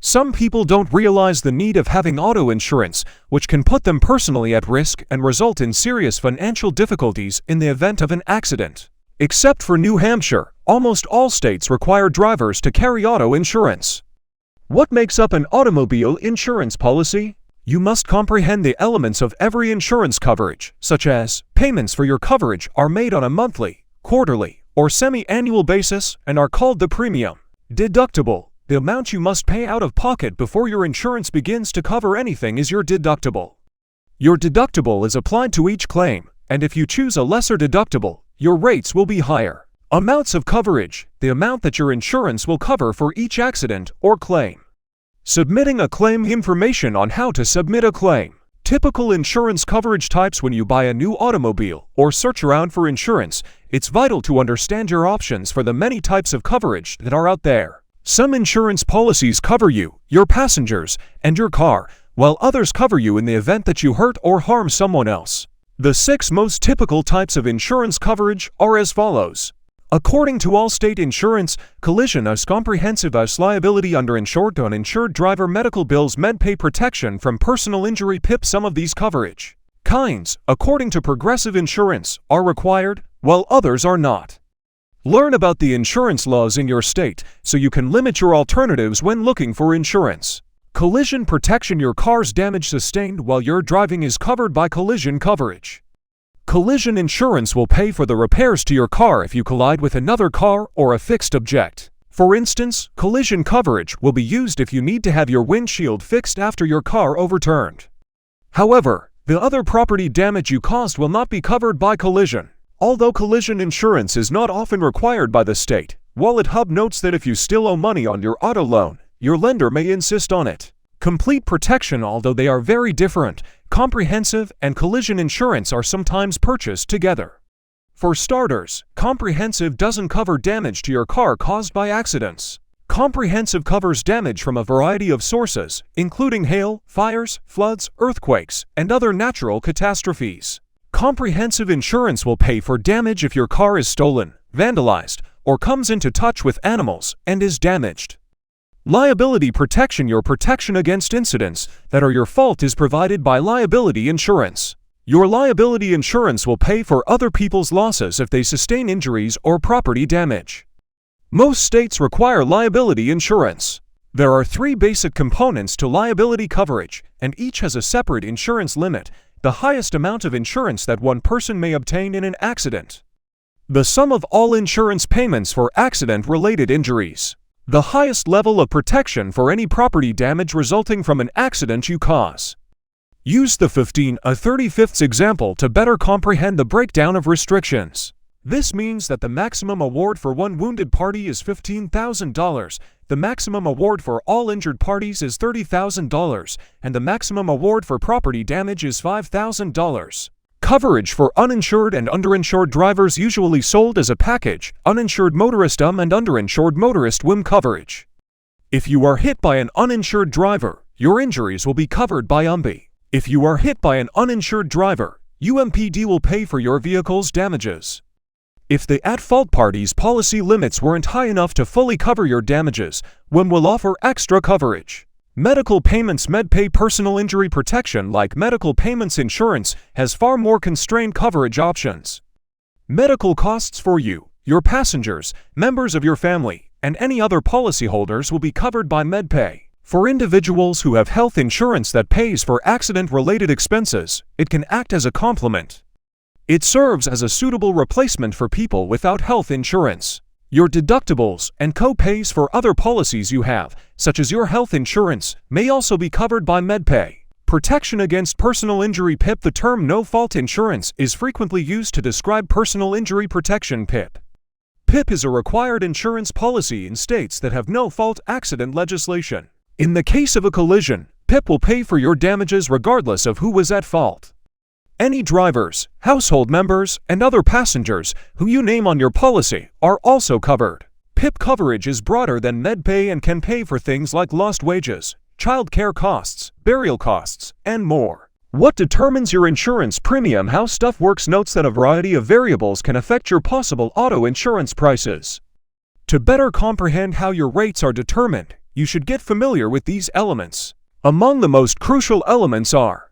Some people don't realize the need of having auto insurance, which can put them personally at risk and result in serious financial difficulties in the event of an accident. Except for New Hampshire, almost all states require drivers to carry auto insurance. What makes up an automobile insurance policy? You must comprehend the elements of every insurance coverage, such as payments for your coverage are made on a monthly, quarterly, or semi-annual basis and are called the premium. Deductible. The amount you must pay out of pocket before your insurance begins to cover anything is your deductible. Your deductible is applied to each claim, and if you choose a lesser deductible, your rates will be higher. Amounts of coverage. The amount that your insurance will cover for each accident or claim. Submitting a claim. Information on how to submit a claim. Typical insurance coverage types. When you buy a new automobile or search around for insurance, it's vital to understand your options for the many types of coverage that are out there. Some insurance policies cover you, your passengers, and your car, while others cover you in the event that you hurt or harm someone else. The 6 most typical types of insurance coverage are as follows. According to Allstate Insurance, collision is comprehensive as liability, underinsured, uninsured driver medical bills, MedPay, protection from personal injury, PIP. Some of these coverage kinds, according to Progressive Insurance, are required, while others are not. Learn about the insurance laws in your state so you can limit your alternatives when looking for insurance. Collision protection. Your car's damage sustained while you're driving is covered by collision coverage. Collision insurance will pay for the repairs to your car if you collide with another car or a fixed object. For instance, collision coverage will be used if you need to have your windshield fixed after your car overturned. However, the other property damage you caused will not be covered by collision. Although collision insurance is not often required by the state, WalletHub notes that if you still owe money on your auto loan, your lender may insist on it. Complete protection. Although they are very different, comprehensive and collision insurance are sometimes purchased together. For starters, comprehensive doesn't cover damage to your car caused by accidents. Comprehensive covers damage from a variety of sources, including hail, fires, floods, earthquakes, and other natural catastrophes. Comprehensive insurance will pay for damage if your car is stolen, vandalized, or comes into touch with animals and is damaged. Liability protection. Your protection against incidents that are your fault is provided by liability insurance. Your liability insurance will pay for other people's losses if they sustain injuries or property damage. Most states require liability insurance. There are 3 basic components to liability coverage, and each has a separate insurance limit, the highest amount of insurance that one person may obtain in an accident. The sum of all insurance payments for accident-related injuries. The highest level of protection for any property damage resulting from an accident you cause. Use the 15/35 example to better comprehend the breakdown of restrictions. This means that the maximum award for one wounded party is $15,000, the maximum award for all injured parties is $30,000, and the maximum award for property damage is $5,000. Coverage for uninsured and underinsured drivers usually sold as a package, uninsured motorist and underinsured motorist coverage. If you are hit by an uninsured driver, your injuries will be covered by UMB. If you are hit by an uninsured driver, UMPD will pay for your vehicle's damages. If the at-fault party's policy limits weren't high enough to fully cover your damages, WIM will offer extra coverage. Medical payments. MedPay personal injury protection, like medical payments insurance, has far more constrained coverage options. Medical costs for you, your passengers, members of your family, and any other policyholders will be covered by MedPay. For individuals who have health insurance that pays for accident-related expenses, it can act as a complement. It serves as a suitable replacement for people without health insurance. Your deductibles and co-pays for other policies you have, such as your health insurance, may also be covered by MedPay. Protection against personal injury PIP. The term no-fault insurance is frequently used to describe personal injury protection PIP. PIP is a required insurance policy in states that have no-fault accident legislation. In the case of a collision, PIP will pay for your damages regardless of who was at fault. Any drivers, household members, and other passengers who you name on your policy are also covered. PIP coverage is broader than MedPay and can pay for things like lost wages, child care costs, burial costs, and more. What determines your insurance premium? How Stuff Works notes that a variety of variables can affect your possible auto insurance prices. To better comprehend how your rates are determined, you should get familiar with these elements. Among the most crucial elements are